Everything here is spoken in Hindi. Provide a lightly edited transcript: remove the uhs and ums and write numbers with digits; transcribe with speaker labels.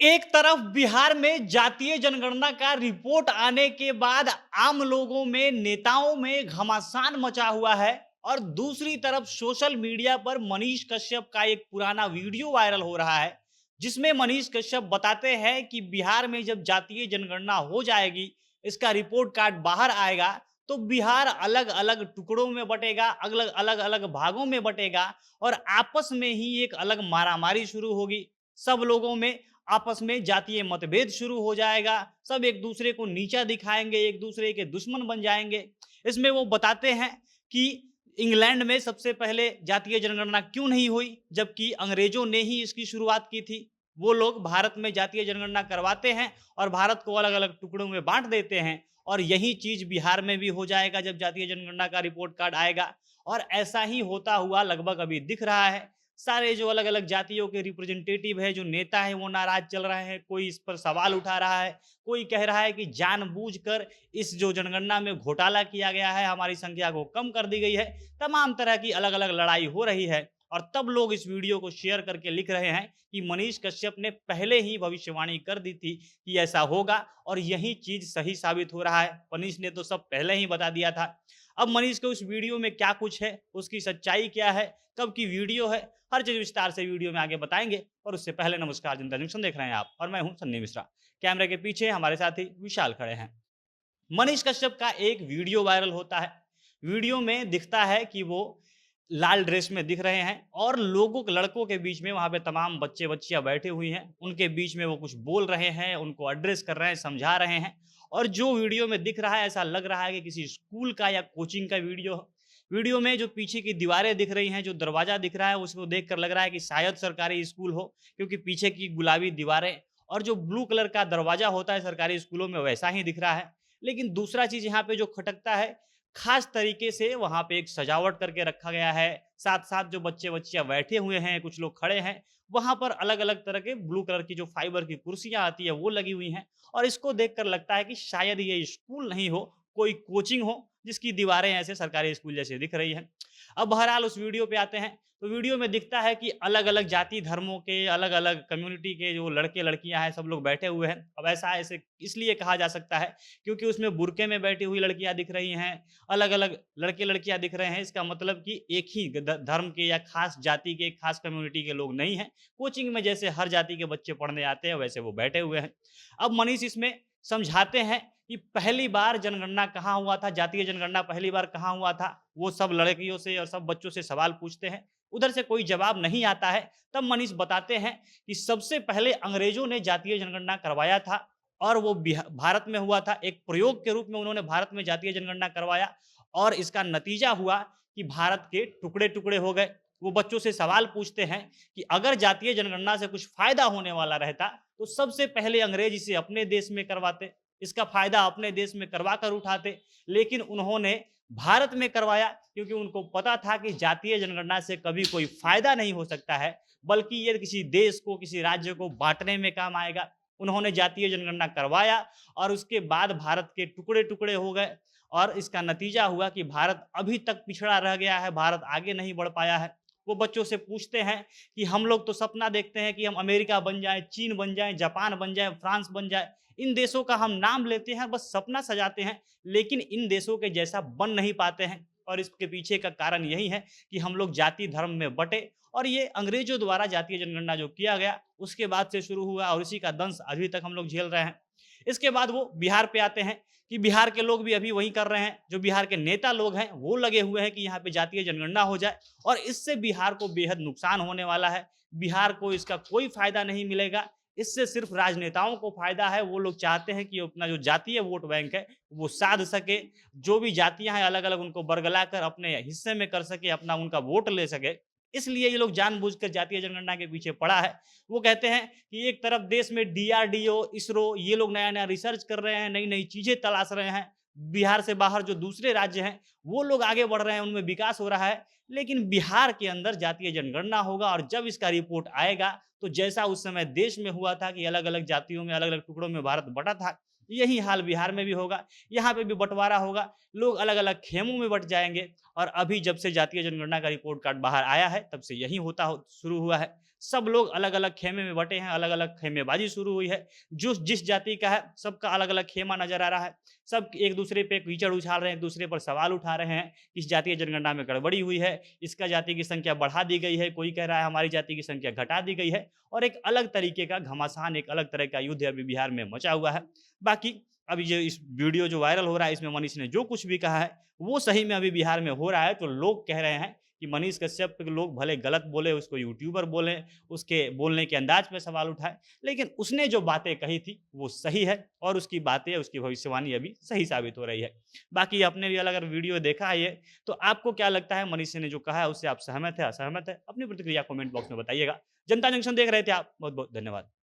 Speaker 1: एक तरफ बिहार में जातीय जनगणना का रिपोर्ट आने के बाद आम लोगों में, नेताओं में घमासान मचा हुआ है और दूसरी तरफ सोशल मीडिया पर मनीष कश्यप का एक पुराना वीडियो वायरल हो रहा है, जिसमें मनीष कश्यप बताते हैं कि बिहार में जब जातीय जनगणना हो जाएगी, इसका रिपोर्ट कार्ड बाहर आएगा, तो बिहार अलग-अलग टुकड़ों में बटेगा, अलग-अलग भागों में बटेगा और आपस में ही एक अलग मारामारी शुरू होगी। सब लोगों में आपस में जातीय मतभेद शुरू हो जाएगा, सब एक दूसरे को नीचा दिखाएँगे, एक दूसरे के दुश्मन बन जाएँगे। इसमें वो बताते हैं कि इंग्लैंड में सबसे पहले जातीय जनगणना क्यों नहीं हुई, जबकि अंग्रेज़ों ने ही इसकी शुरुआत की थी। वो लोग भारत में जातीय जनगणना करवाते हैं और भारत को अलग-अलग टुकड़ों में बाँट देते हैं और यही चीज़ बिहार में भी हो जाएगा जब जातीय जनगणना का रिपोर्ट कार्ड आएगा और ऐसा ही होता हुआ लगभग अभी दिख रहा है। सारे जो अलग-अलग जातियों के रिप्रेजेंटेटिव है, जो नेता है वो नाराज़ चल रहे हैं, कोई इस पर सवाल उठा रहा है, कोई कह रहा है कि जानबूझकर इस जो जनगणना में घोटाला किया गया है, हमारी संख्या को कम कर दी गई है। तमाम तरह की अलग-अलग लड़ाई हो रही है और तब लोग इस वीडियो को शेयर करके लिख रहे हैं कि मनीष कश्यप ने पहले ही भविष्यवाणी कर दी थी कि ऐसा होगा और यही चीज़ सही साबित हो रहा है। मनीष ने तो सब पहले ही बता दिया था। अब मनीष के उस वीडियो में क्या कुछ है, उसकी सच्चाई क्या है, कब की वीडियो है, हर चीज़ विस्तार से वीडियो में आगे बताएँगे और उससे पहले नमस्कार, जनता जंक्शन देख रहे हैं आप और मैं हूँ सन्नी मिश्रा। कैमरे के पीछे हमारे साथी विशाल खड़े हैं। मनीष कश्यप का एक वीडियो वायरल होता है। वीडियो में दिखता है कि वो लाल ड्रेस में दिख रहे हैं और लड़कों के बीच में वहाँ पे तमाम बच्चे-बच्चियाँ बैठी हुई हैं। उनके बीच में वो कुछ बोल रहे हैं, उनको एड्रेस कर रहे हैं, समझा रहे हैं और जो वीडियो में दिख रहा है ऐसा लग रहा है कि किसी स्कूल का या कोचिंग का वीडियो हो। वीडियो में जो पीछे की दीवारें दिख रही हैं, जो दरवाज़ा दिख रहा है उसको देखकर लग रहा है कि शायद सरकारी स्कूल हो, क्योंकि पीछे की गुलाबी दीवारें और जो ब्लू कलर का दरवाज़ा होता है सरकारी स्कूलों में वैसा ही दिख रहा है। लेकिन दूसरा चीज़ यहाँ पे जो खटकता है, ख़ास तरीके से वहाँ पे एक सजावट करके रखा गया है। साथ-साथ जो बच्चे-बच्चियाँ बैठे हुए हैं, कुछ लोग खड़े हैं, वहाँ पर अलग-अलग तरह के ब्लू कलर की जो फाइबर की कुर्सियाँ आती है, वो लगी हुई हैं और इसको देखकर लगता है कि शायद ये स्कूल नहीं हो, कोई कोचिंग हो, जिसकी दीवारें ऐसे सरकारी स्कूल जैसे दिख रही हैं। अब बहरहाल उस वीडियो पे आते हैं, तो वीडियो में दिखता है कि अलग-अलग जाति धर्मों के, अलग-अलग कम्युनिटी के जो लड़के-लड़कियाँ हैं, सब लोग बैठे हुए हैं। अब ऐसा ऐसे इसलिए कहा जा सकता है क्योंकि उसमें बुर्के में बैठी हुई लड़कियाँ दिख रही हैं, अलग-अलग लड़के-लड़कियाँ दिख रहे हैं। इसका मतलब कि एक ही धर्म के या खास जाति के, खास कम्युनिटी के लोग नहीं हैं। कोचिंग में जैसे हर जाति के बच्चे पढ़ने आते हैं, वैसे वो बैठे हुए हैं। अब मनीष इसमें समझाते हैं कि पहली बार जनगणना कहाँ हुआ था, जातीय जनगणना पहली बार कहाँ हुआ था। वो सब लड़कियों से और सब बच्चों से सवाल पूछते हैं। उधर से कोई जवाब नहीं आता है। तब मनीष बताते हैं कि सबसे पहले अंग्रेजों ने जातीय जनगणना करवाया था और वो भारत में हुआ था। एक प्रयोग के रूप में उन्होंने भारत में जातीय जनगणना करवाया और इसका नतीजा हुआ कि भारत के टुकड़े-टुकड़े हो गए। वो बच्चों से सवाल पूछते हैं कि अगर जातीय जनगणना से कुछ फ़ायदा होने वाला रहता, तो सबसे पहले अंग्रेज इसे अपने देश में करवाते, इसका फ़ायदा अपने देश में करवा कर उठाते। लेकिन उन्होंने भारत में करवाया क्योंकि उनको पता था कि जातीय जनगणना से कभी कोई फ़ायदा नहीं हो सकता है, बल्कि ये किसी देश को, किसी राज्य को बाँटने में काम आएगा। उन्होंने जातीय जनगणना करवाया और उसके बाद भारत के टुकड़े-टुकड़े हो गए और इसका नतीजा हुआ कि भारत अभी तक पिछड़ा रह गया है, भारत आगे नहीं बढ़ पाया है। वो बच्चों से पूछते हैं कि हम लोग तो सपना देखते हैं कि हम अमेरिका बन जाएँ, चीन बन जाएँ, जापान बन जाएँ, फ्रांस बन जाए। इन देशों का हम नाम लेते हैं, बस सपना सजाते हैं, लेकिन इन देशों के जैसा बन नहीं पाते हैं और इसके पीछे का कारण यही है कि हम लोग जाति धर्म में बँटे और ये अंग्रेज़ों द्वारा जातीय जनगणना जो किया गया, उसके बाद से शुरू हुआ और इसी का दंश अभी तक हम लोग झेल रहे हैं। इसके बाद वो बिहार पे आते हैं कि बिहार के लोग भी अभी वही कर रहे हैं, जो बिहार के नेता लोग हैं, वो लगे हुए हैं कि यहाँ पे जातीय जनगणना हो जाए और इससे बिहार को बेहद नुकसान होने वाला है। बिहार को इसका कोई फ़ायदा नहीं मिलेगा, इससे सिर्फ़ राजनेताओं को फ़ायदा है। वो लोग चाहते हैं कि अपना जो जातीय वोट बैंक है, वो साध सके, जो भी जातियाँ हैं अलग-अलग उनको बरगला कर अपने हिस्से में कर सके, अपना उनका वोट ले सके। इसलिए ये लोग जानबूझकर जातीय जनगणना के पीछे पड़ा है। वो कहते हैं कि एक तरफ देश में डीआरडीओ, इसरो ये लोग नया-नया रिसर्च कर रहे हैं, नई-नई चीज़ें तलाश रहे हैं। बिहार से बाहर जो दूसरे राज्य हैं, वो लोग आगे बढ़ रहे हैं, उनमें विकास हो रहा है। लेकिन बिहार के अंदर जातीय जनगणना होगा और जब इसका रिपोर्ट आएगा, तो जैसा उस समय देश में हुआ था कि अलग-अलग जातियों में, अलग-अलग टुकड़ों में भारत बँटा था, यही हाल बिहार में भी होगा। यहाँ पे भी बँटवारा होगा, लोग अलग-अलग खेमों में बँट जाएँगे और अभी जब से जातीय जनगणना का रिपोर्ट कार्ड बाहर आया है, तब से यही होता हो शुरू हुआ है। सब लोग अलग-अलग खेमे में बँटे हैं, अलग-अलग खेमेबाज़ी शुरू हुई है। जो जिस जाति का है, सबका अलग-अलग खेमा नज़र आ रहा है। सब एक-दूसरे पे कीचड़ उछाल रहे हैं, एक-दूसरे पर सवाल उठा रहे हैं। इस जातीय जनगणना में गड़बड़ी हुई है, इसका जाति की संख्या बढ़ा दी गई है, कोई कह रहा है हमारी जाति की संख्या घटा दी गई है और एक अलग तरीके का घमासान, एक अलग तरह का युद्ध अभी बिहार में मचा हुआ है। बाकी अभी जो इस वीडियो जो वायरल हो रहा है, इसमें मनीष ने जो कुछ भी कहा है, वो सही में अभी बिहार में हो रहा है। तो लोग कह रहे हैं कि मनीष कश्यप के लोग भले गलत बोले, उसको यूट्यूबर बोलें, उसके बोलने के अंदाज पे सवाल उठाए, लेकिन उसने जो बातें कही थी, वो सही है और उसकी बातें, उसकी भविष्यवाणी अभी सही साबित हो रही है। बाकी आपने भी अगर वीडियो देखा है ये, तो आपको क्या लगता है मनीष ने जो कहा है, उससे आप सहमत हैं, असहमत हैं? अपनी प्रतिक्रिया कमेंट बॉक्स में बताइएगा। जनता जंक्शन देख रहे थे आप, बहुत-बहुत धन्यवाद।